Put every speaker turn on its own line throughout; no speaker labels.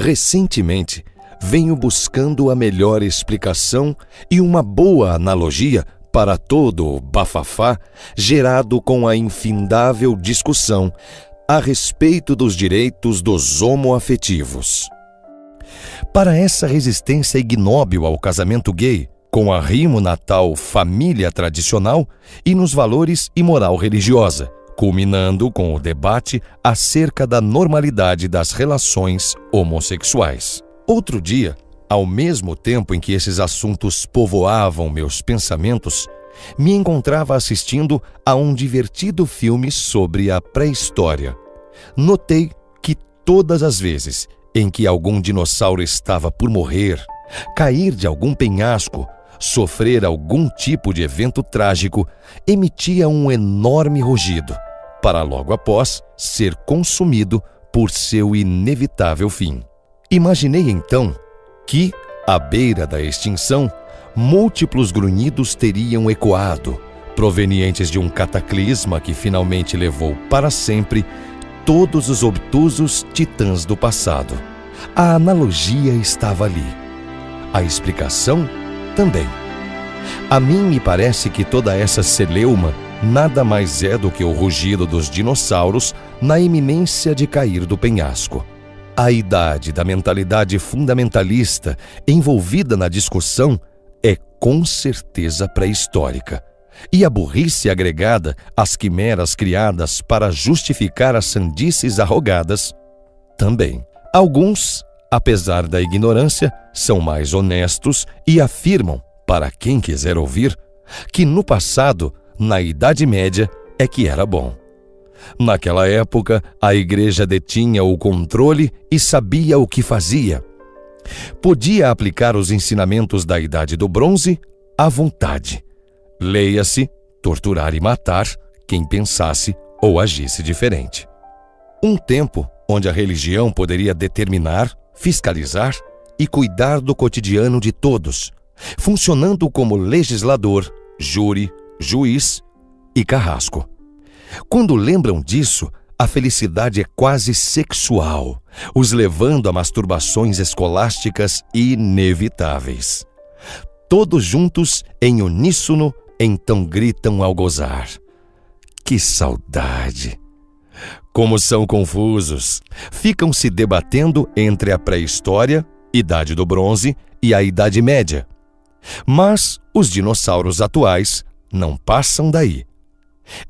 Recentemente, venho buscando a melhor explicação e uma boa analogia para todo o bafafá gerado com a infindável discussão a respeito dos direitos dos homoafetivos. Para essa resistência ignóbil ao casamento gay, com arrimo na tal família tradicional e nos valores e moral religiosa, culminando com o debate acerca da normalidade das relações homossexuais. Outro dia, ao mesmo tempo em que esses assuntos povoavam meus pensamentos, me encontrava assistindo a um divertido filme sobre a pré-história. Notei que todas as vezes em que algum dinossauro estava por morrer, cair de algum penhasco, sofrer algum tipo de evento trágico, emitia um enorme rugido, para logo após ser consumido por seu inevitável fim. Imaginei então que, à beira da extinção, múltiplos grunhidos teriam ecoado, provenientes de um cataclisma que finalmente levou para sempre todos os obtusos titãs do passado. A analogia estava ali. A explicação também. A mim me parece que toda essa celeuma nada mais é do que o rugido dos dinossauros na iminência de cair do penhasco. A idade da mentalidade fundamentalista envolvida na discussão é com certeza pré-histórica. E a burrice agregada às quimeras criadas para justificar as sandices arrogadas também. Alguns, apesar da ignorância, são mais honestos e afirmam, para quem quiser ouvir, que no passado, na Idade Média, é que era bom. Naquela época, a Igreja detinha o controle e sabia o que fazia. Podia aplicar os ensinamentos da Idade do Bronze à vontade. Leia-se, torturar e matar quem pensasse ou agisse diferente. Um tempo onde a religião poderia determinar, fiscalizar e cuidar do cotidiano de todos, funcionando como legislador, júri, juiz e carrasco. Quando lembram disso, a felicidade é quase sexual, os levando a masturbações escolásticas inevitáveis. Todos juntos, em uníssono, então gritam ao gozar. Que saudade! Como são confusos! Ficam se debatendo entre a pré-história, Idade do Bronze e a Idade Média. Mas os dinossauros atuais não passam daí.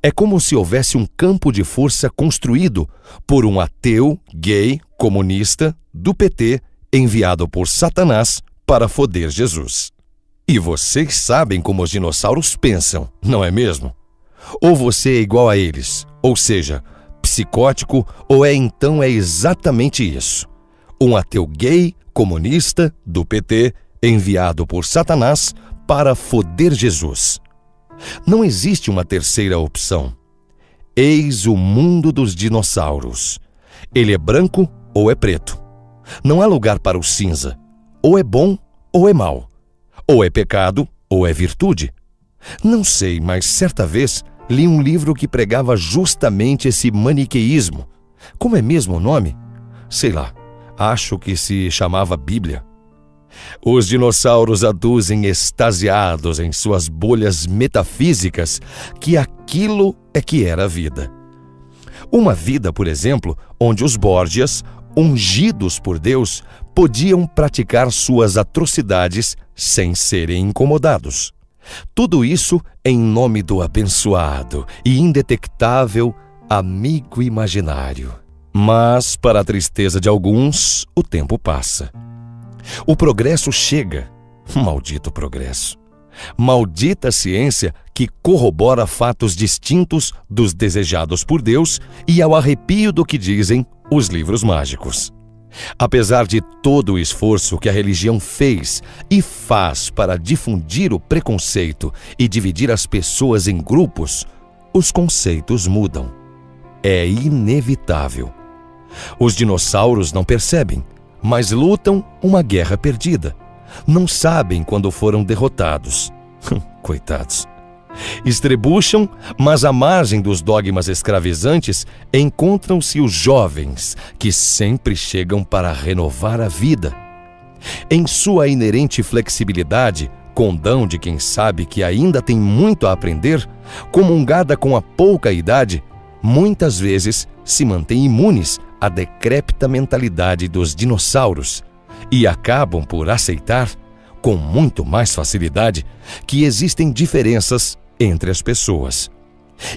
É como se houvesse um campo de força construído por um ateu, gay, comunista, do PT, enviado por Satanás para foder Jesus. E vocês sabem como os dinossauros pensam, não é mesmo? Ou você é igual a eles, ou seja, psicótico, ou então é exatamente isso. Um ateu gay, comunista, do PT, enviado por Satanás para foder Jesus. Não existe uma terceira opção. Eis o mundo dos dinossauros. Ele é branco ou é preto. Não há lugar para o cinza. Ou é bom ou é mau. Ou é pecado ou é virtude. Não sei, mas certa vez li um livro que pregava justamente esse maniqueísmo. Como é mesmo o nome? Sei lá, acho que se chamava Bíblia. Os dinossauros aduzem extasiados em suas bolhas metafísicas que aquilo é que era a vida. Uma vida, por exemplo, onde os Borgias, ungidos por Deus, podiam praticar suas atrocidades sem serem incomodados. Tudo isso em nome do abençoado e indetectável amigo imaginário. Mas, para a tristeza de alguns, o tempo passa. O progresso chega. Maldito progresso. Maldita ciência que corrobora fatos distintos dos desejados por Deus e ao arrepio do que dizem os livros mágicos. Apesar de todo o esforço que a religião fez e faz para difundir o preconceito e dividir as pessoas em grupos, os conceitos mudam. É inevitável. Os dinossauros não percebem, mas lutam uma guerra perdida. Não sabem quando foram derrotados. Coitados. Estrebucham, mas à margem dos dogmas escravizantes encontram-se os jovens, que sempre chegam para renovar a vida. Em sua inerente flexibilidade, condão de quem sabe que ainda tem muito a aprender, comungada com a pouca idade, muitas vezes se mantêm imunes à decrépita mentalidade dos dinossauros e acabam por aceitar, com muito mais facilidade, que existem diferenças entre as pessoas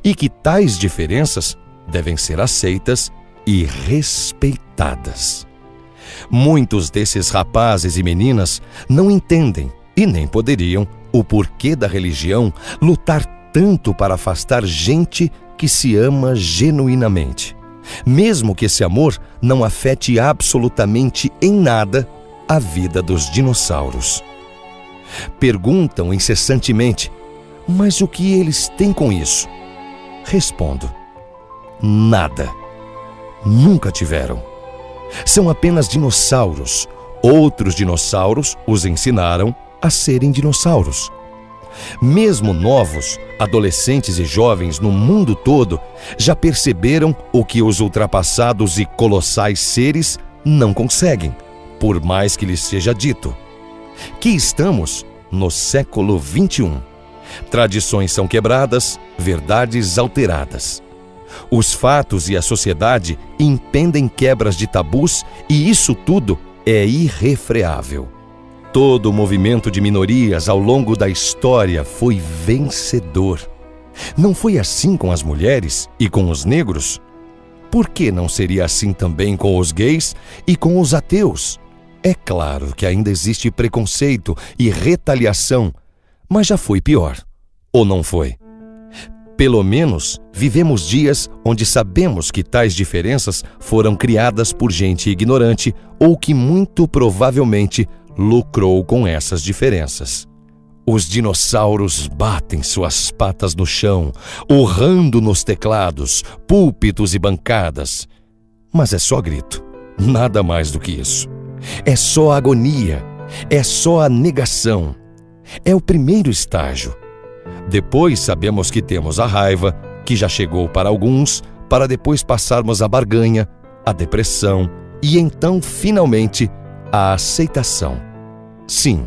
e que tais diferenças devem ser aceitas e respeitadas. Muitos desses rapazes e meninas não entendem e nem poderiam o porquê da religião lutar tanto para afastar gente que se ama genuinamente, mesmo que esse amor não afete absolutamente em nada a vida dos dinossauros. Perguntam incessantemente: mas o que eles têm com isso? Respondo: nada. Nunca tiveram. São apenas dinossauros. Outros dinossauros os ensinaram a serem dinossauros. Mesmo novos, adolescentes e jovens no mundo todo já perceberam o que os ultrapassados e colossais seres não conseguem, por mais que lhes seja dito: que estamos no século XXI. Tradições são quebradas, verdades alteradas. Os fatos e a sociedade impendem quebras de tabus e isso tudo é irrefreável. Todo o movimento de minorias ao longo da história foi vencedor. Não foi assim com as mulheres e com os negros? Por que não seria assim também com os gays e com os ateus? É claro que ainda existe preconceito e retaliação, mas já foi pior. Ou não foi? Pelo menos, vivemos dias onde sabemos que tais diferenças foram criadas por gente ignorante ou que muito provavelmente lucrou com essas diferenças. Os dinossauros batem suas patas no chão, urrando nos teclados, púlpitos e bancadas. Mas é só grito, nada mais do que isso. É só agonia, é só a negação. É o primeiro estágio. Depois sabemos que temos a raiva, que já chegou para alguns, para depois passarmos a barganha, a depressão e então, finalmente, a aceitação. Sim,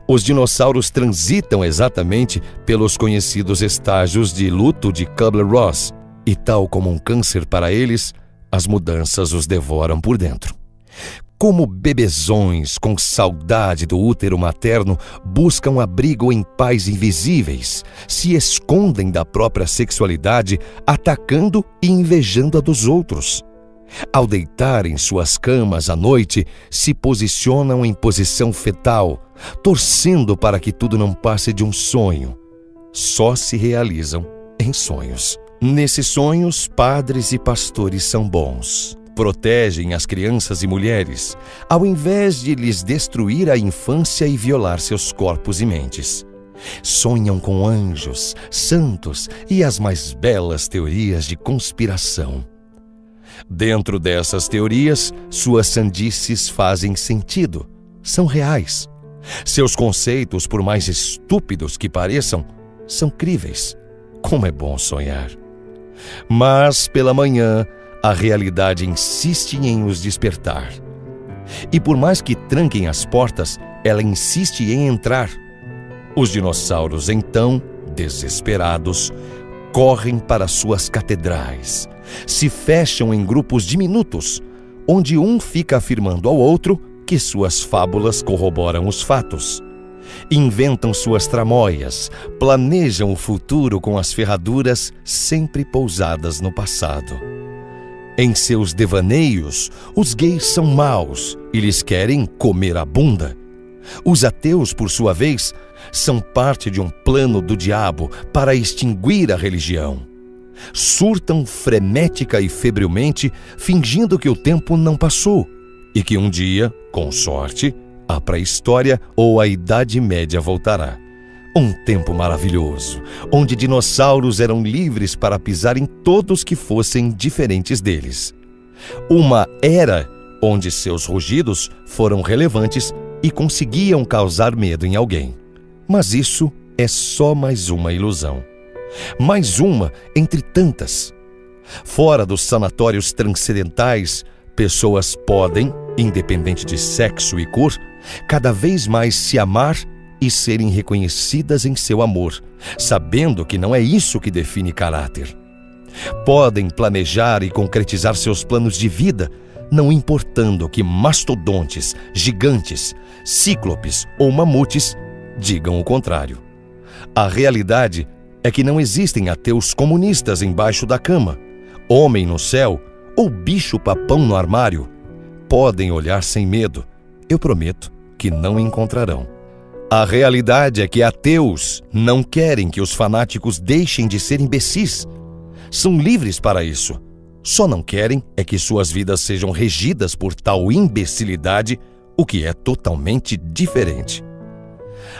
os dinossauros transitam exatamente pelos conhecidos estágios de luto de Kubler-Ross e, tal como um câncer para eles, as mudanças os devoram por dentro. Como bebezões com saudade do útero materno buscam abrigo em pais invisíveis, se escondem da própria sexualidade, atacando e invejando a dos outros. Ao deitar em suas camas à noite, se posicionam em posição fetal, torcendo para que tudo não passe de um sonho. Só se realizam em sonhos. Nesses sonhos, padres e pastores são bons. Protegem as crianças e mulheres, ao invés de lhes destruir a infância e violar seus corpos e mentes. Sonham com anjos, santos e as mais belas teorias de conspiração. Dentro dessas teorias, suas sandices fazem sentido, são reais. Seus conceitos, por mais estúpidos que pareçam, são críveis. Como é bom sonhar! Mas, pela manhã, a realidade insiste em os despertar. E por mais que tranquem as portas, ela insiste em entrar. Os dinossauros, então, desesperados, correm para suas catedrais, se fecham em grupos diminutos, onde um fica afirmando ao outro que suas fábulas corroboram os fatos. Inventam suas tramóias, planejam o futuro com as ferraduras sempre pousadas no passado. Em seus devaneios, os gays são maus e lhes querem comer a bunda. Os ateus, por sua vez, são parte de um plano do diabo para extinguir a religião. Surtam frenética e febrilmente, fingindo que o tempo não passou e que um dia, com sorte, a pré-história ou a Idade Média voltará. Um tempo maravilhoso, onde dinossauros eram livres para pisar em todos que fossem diferentes deles. Uma era onde seus rugidos foram relevantes e conseguiam causar medo em alguém. Mas isso é só mais uma ilusão. Mais uma entre tantas. Fora dos sanatórios transcendentais, pessoas podem, independente de sexo e cor, cada vez mais se amar e serem reconhecidas em seu amor, sabendo que não é isso que define caráter. Podem planejar e concretizar seus planos de vida, não importando que mastodontes, gigantes, cíclopes ou mamutes digam o contrário. A realidade é que não existem ateus comunistas embaixo da cama, homem no céu ou bicho-papão no armário. Podem olhar sem medo, eu prometo que não encontrarão. A realidade é que ateus não querem que os fanáticos deixem de ser imbecis. São livres para isso. Só não querem é que suas vidas sejam regidas por tal imbecilidade, o que é totalmente diferente.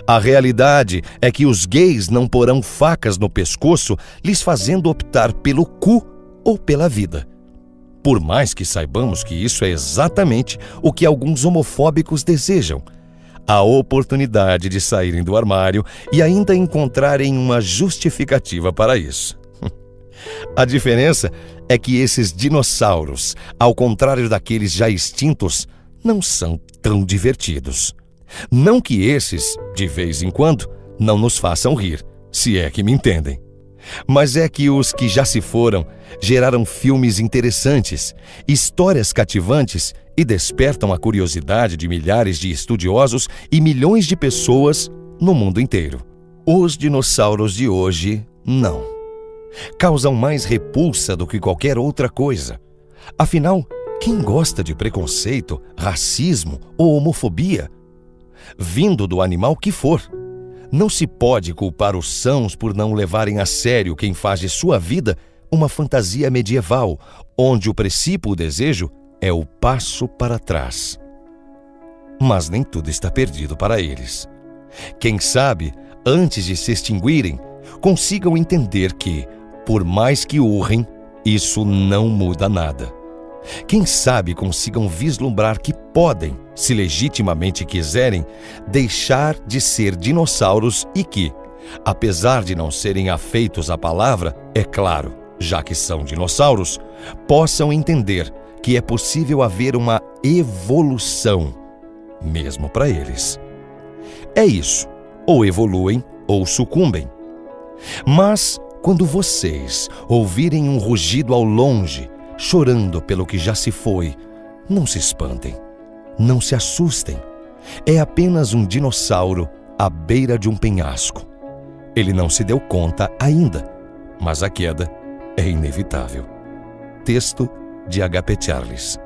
A realidade é que os gays não porão facas no pescoço, lhes fazendo optar pelo cu ou pela vida. Por mais que saibamos que isso é exatamente o que alguns homofóbicos desejam, a oportunidade de saírem do armário e ainda encontrarem uma justificativa para isso. A diferença é que esses dinossauros, ao contrário daqueles já extintos, não são tão divertidos. Não que esses, de vez em quando, não nos façam rir, se é que me entendem. Mas é que os que já se foram geraram filmes interessantes, histórias cativantes e despertam a curiosidade de milhares de estudiosos e milhões de pessoas no mundo inteiro. Os dinossauros de hoje, não. Causam mais repulsa do que qualquer outra coisa. Afinal, quem gosta de preconceito, racismo ou homofobia? Vindo do animal que for. Não se pode culpar os sãos por não levarem a sério quem faz de sua vida uma fantasia medieval, onde o princípio, o desejo, é o passo para trás. Mas nem tudo está perdido para eles. Quem sabe, antes de se extinguirem, consigam entender que, por mais que urrem, isso não muda nada. Quem sabe consigam vislumbrar que podem, se legitimamente quiserem, deixar de ser dinossauros e que, apesar de não serem afeitos à palavra, é claro, já que são dinossauros, possam entender que é possível haver uma evolução, mesmo para eles. É isso, ou evoluem ou sucumbem. Mas, quando vocês ouvirem um rugido ao longe, chorando pelo que já se foi, não se espantem, não se assustem. É apenas um dinossauro à beira de um penhasco. Ele não se deu conta ainda, mas a queda é inevitável. Texto de H.P. Charles.